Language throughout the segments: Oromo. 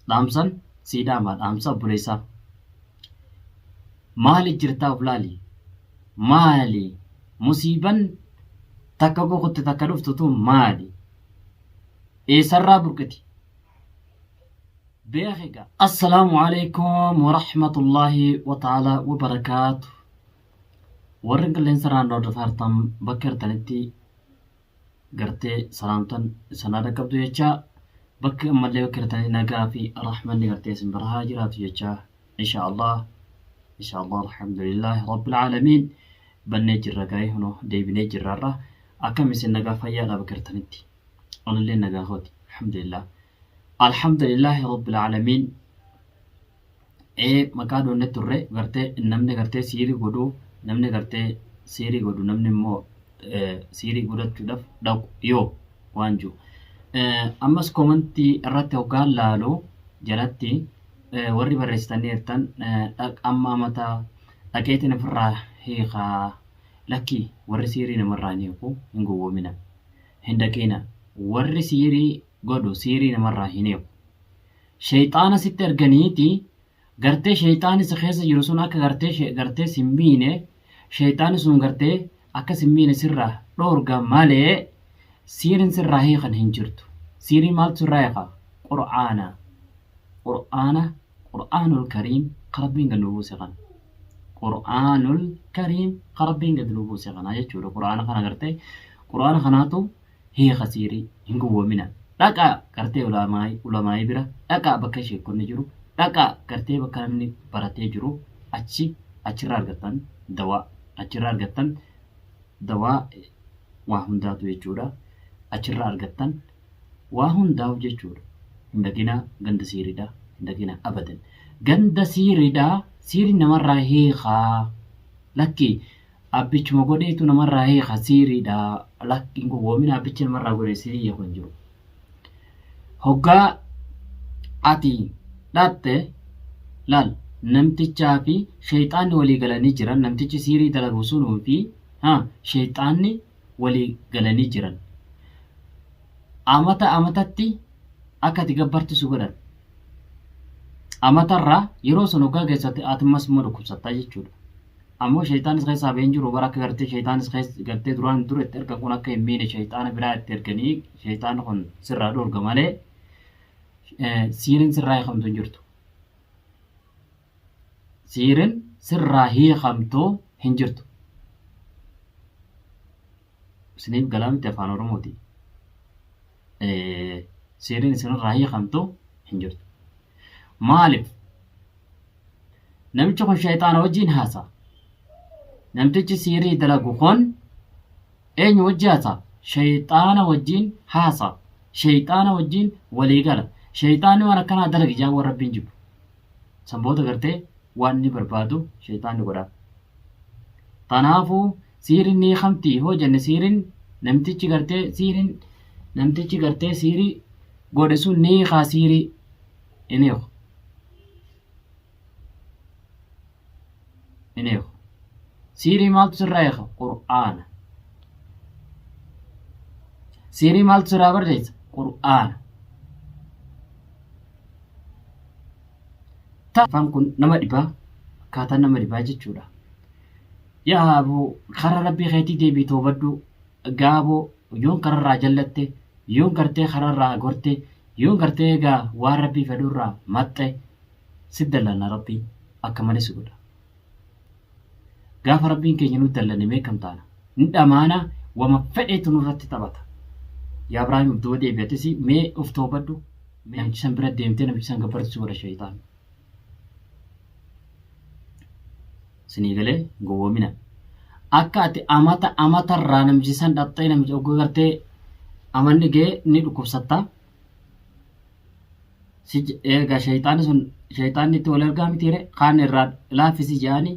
dhaamsan sii dhaamaa dhaamsa obboleessaa. Maali jirtaa of laali? Maali musiiban takka gogotte takka dhuftutu maali? Eessarraa burqiti? Beekega. Assalaamu alaykum wa rahmatullahi wa ta'ala wa barakaatu. Warri qilleensa naannoo dhafartan bakka jirtanitti gartee salaamtan sanada qabdu jecha bakka ammallee bakka jirtanii nagaa fi rahmanni gartee isin bira jiraatu jecha inshaallah alhamdulillah rabbil alamin bannee jirra gaa'ee huno deebinee jirraarra akkam isin nagaa fayyaadha bakka jirtanitti onillee nagaa hooti alhamdulillah rabbil alamin maqaa doonne turre gartee namni gartee siirii godhu namni gartee siirii godhu namni immoo siirii godhachuudhaaf dhaqu yoo waan jiru ammas komantii irratti hoggaan laalu jalatti warri barreessitanii jirtan amma amata dhaqeetiin ofirraa hiikaa lakkii warri siirii namarraa hin hiiku hin gowwoomina hin dhaqeena warri siirii godhu siirii namarraa hin hiiku shayxaana sitti erganiiti gartee shayxaani si keessa jiru sun akka gartee simmiine shayxaani sun gartee akka simmiine sirraa dhoorga malee siirin sirraa hiikan hin jirtu siirii maaltu sirraa hiika qur'aanul kariim qarabbiin gad nuu buuse kana qur'aanul kariim qarabbiin gad nuu buuse kana jechuudha qur'aana kana gartee qur'aana kanaatu hiika siirii hin gowwoomina dhaqa gartee ulamaa'ii bira dhaqa bakka sheekonni jiru dhaqa gartee bakka namni baratee jiru achirraa argattan dawaa waa hundaatu jechuudha achirraa argattan waa hundaa'u jechuudha hin dhaqina ganda siiriidha hin dhaqina abadan ganda siiriidha siirii namarraa hiikaa lakki abbichuma godheetu namarraa hiika siiriidha lakki hin gowwoomina abbichi namarraa godhee siirii hiikan jiru hoggaa ati dhatte laal namtichaa fi shayxaanni walii galanii jiran namtichi siirii dalagu sunuu fi shayxaanni walii galanii jiran amatatti akka ati gabbartisu godhan amatarraa yeroo sun hoggaa keessatti atimas immoo dhukkubsattaa jechuudha ammoo shayxaanis keessaa ba'een jiru bara akka gartee shayxaanis gartee duraan dura itti ergan kun akka hin miine shayxaana biraa itti erganii shayxaana kun sirraa dhoorga malee siirin sirraa hiikamtu hin jirtu siirin sirraa hiikamtu hin jirtu isiniif galaamitti afaan oromooti siirin isinirraa hiikamtu hin jirtu maaliif namichi kun shayxaana wajjiin haasa'a namtichi siirii dalagu kun eenyu wajji haasa'a shayxaana wajjiin haasa'a shayxaana wajjiin waliigala shayxaanni waan akkanaa dalagi jaa warra rabbiin jibbu sanboota gartee waan inni barbaadu shayxaanni godhaa tanaafuu siirin ni hiikamti hoo jenne siirin namtichi gartee siirii godhe sun ni hiikaa siirii hin hiiku siirii maaltu sirraa hiika qur'aana siirii maaltu sirraa barreessa qur'aana afaan kun nama dhibaa akkaataa nama dhibaa jechuudha yaaboo karaa rabbii keetii deebii toobadhu gaaboo yoon kararraa jallatte yoon gartee kararraa gorte yoon gartee egaa waan rabbii fedhurraa maxxe siddallanna rabbii akka malee si godha gaafa rabbiin keenya nutti dallane meeqam taana ni dhamaana wama fedheetu nurratti taphata yaa Ibraahim du'a deebi'atis mee of toobadhu mee namichi san bira deemtee namichi san gabbarsiisu godha shayxaan sinii galee gowwoomina akka ati amatarraa namichi san dhaxxee namichi oggoo gartee amanni gee ni dhukkubsatta egaa shayxaanni itti wal ergaa mitiire kaan irraa laaffisi jedhanii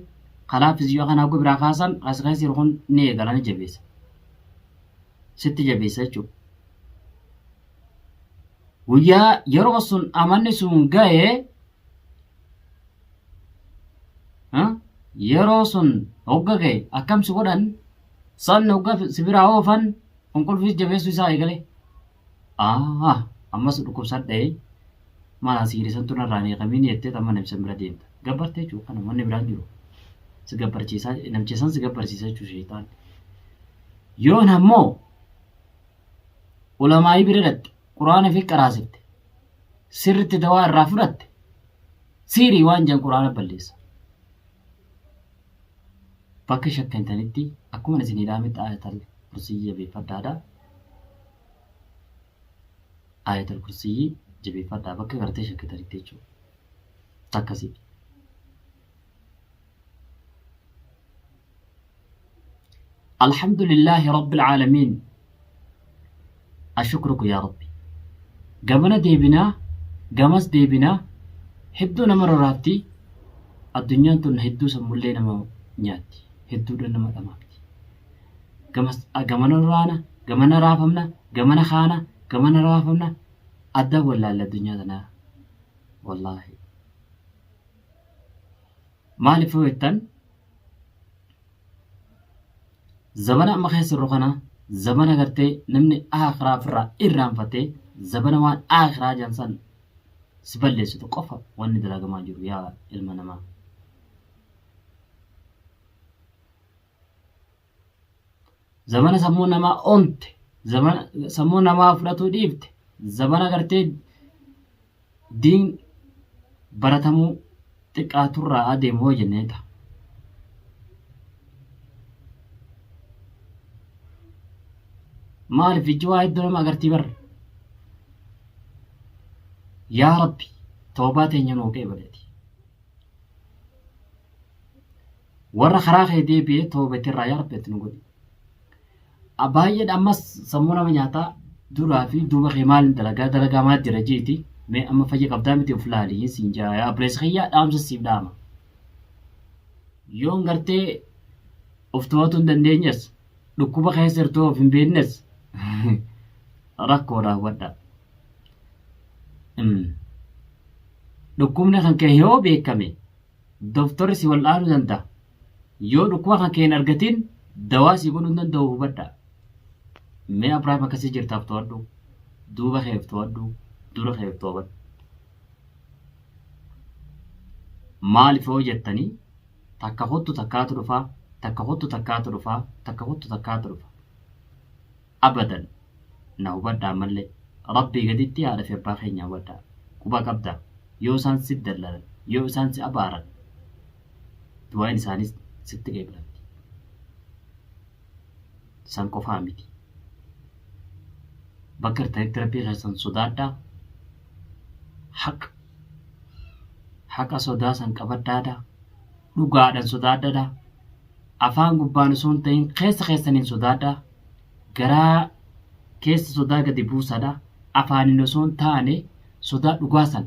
kalaaffisi yoo kanaa oggoo biraa kaasan as keessa jiru kun ni eegala ni jabeessa sitti jabeessa jechuudha guyyaa yeroo sun amanni sun ga'ee yeroo sun hogga ga'e akkamsi godhan sabni hogga sibiraa oofan qulqulfiis jabeessuu isaa eegale ammas dhukkubsadhee maal siirisan tun irraan eeqamiin jettee tamma namsan bira deemta gabbartee jechuudha kana wanni biraan jiru si gabbarchiisaa namchisan si gabbarsiisa jechuudha sheetaan yoon ammoo ulamaa'ii bira dhatte quraana fi qaraasifte sirritti dawaa irraa fudhatte siirii waan jan quraana balleessa bakka shakkantanitti akkuma isin hidhaamitti ayatal kursiyyi jabeeffadhaadha ayatal kursiyyi jabeeffadhaa bakka gartee shakkatanitti jechuudha takkasii الحمد لله رب العالمين أشكرك يا ربي قمنا ديبنا قمس ديبنا هدونا مرة رابتي الدنيا تون هدو سمولينا ما نياتي هدو دنا ما دماغتي قمنا رانا قمنا رافمنا قمنا خانا قمنا رافمنا أدى ولا الدنيا دنا والله ما لفوتن زمانا ما خيس الرخنا زمانا قرتي نمني آخرا فرا إيران فتي زمانا وان آخرا جانسان سبلي ستو قفا واني دلاغ ما جرو يا المنما زمانا سمونا ما أنت زمانا سمونا ما فراتو ديفت زمانا قرتي دين براتمو تقاتو را آدي مو جنيتا مال في جواهد دون ما قرتي بر يا ربي توباتي ينوكي بلدي ورا خراخي دي بي توبتي را يا ربي تنقول أبايد أمس سمونا من ياتا دورا في دوبا خيمال دلقا ما درجيتي مي أما فجي قبدامتي وفلالي سينجا يا بريس خيا أمس السيب داما يون قرتي افتواتون دندينيس لكوبا خيسرتو في بينس rakkoodha wadda dhukkubni kan kee yoo beekame doktorri si wal'aanuu danda'a yoo dhukkuba kan kee hin argatin dawaa si godhuu danda'u hubadha mee Abrahaam akkasii jirtaaf to'adhu duuba keef to'adhu dura keef to'adhu maaliif yoo jettanii takka hottu takkaatu dhufaa takka hottu takkaatu dhufaa takka hottu takkaatu dhufa أبداً نوبدا ملي ربي قديتي على في باخي نوبدا كوبا قبدا يوسان سد دلال يوسان سي أبارا دوا إنساني ست قبلت سانكو فاميتي بكر تريك ربي غيسان صدادا حق صدا سانكبدادا لغادا صدادا أفان قبان سونتين خيسانين صدادا garaa keessa sodaa gadi buusadha afaanin osoo hin taane sodaa dhugaasan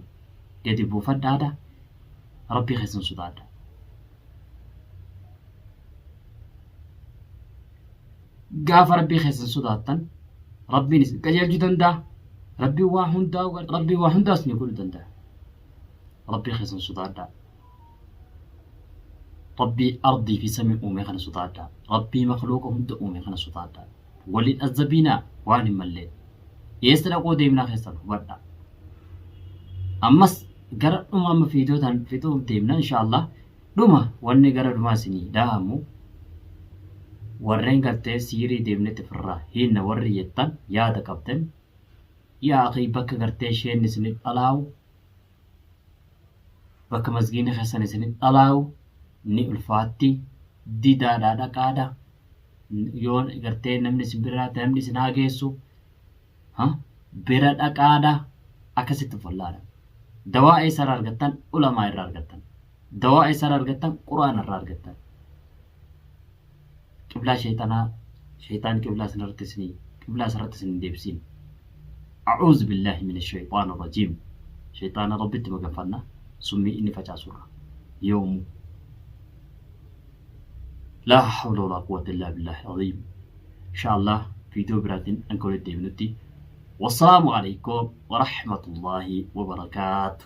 gadi buufadhaadha rabbii keessan sodaadha gaafa rabbii keessan sodaattan rabbiin isin qajeelchuu danda'a rabbii waa hundaas ni godhuu danda'a rabbii keessan sodaadha rabbii ardii fi samii uume kana sodaadha rabbii makhluuqa hunda uume kana sodaadha ولين الزبينة وان ملين يستلقوا ديمنا خيستان ودا أمس قرأ ما فيديو ديمنا إن شاء الله دوما واني قرأ دوما سني دامو ورين قرتي سيري ديمنا تفرّا هنا ورّي يتن يا دا كابتن يا أخي بك قرتي شين نسني ألاو بك مزجين خيستان نسني ألاو ني الفاتي دي دا كادا yoon gartee namni simbiraata namni sin hageessu bira dhaqaadha akkasitti fallaadha dawaa eessarraa argattan ulamaa irraa argattan dawaa eessarraa argattan quraan irraa argattan qiblaa shaytaan qiblaa sanarratti isin deebisiin أعوذ بالله من الشيطان الرجيم شيطان ربي تمغفلنا سمي إني فجاسورا يوم لا حول ولا قوة إلا بالله العظيم إن شاء الله فيديو براتين أنكولي ديمنتي والسلام عليكم ورحمة الله وبركاته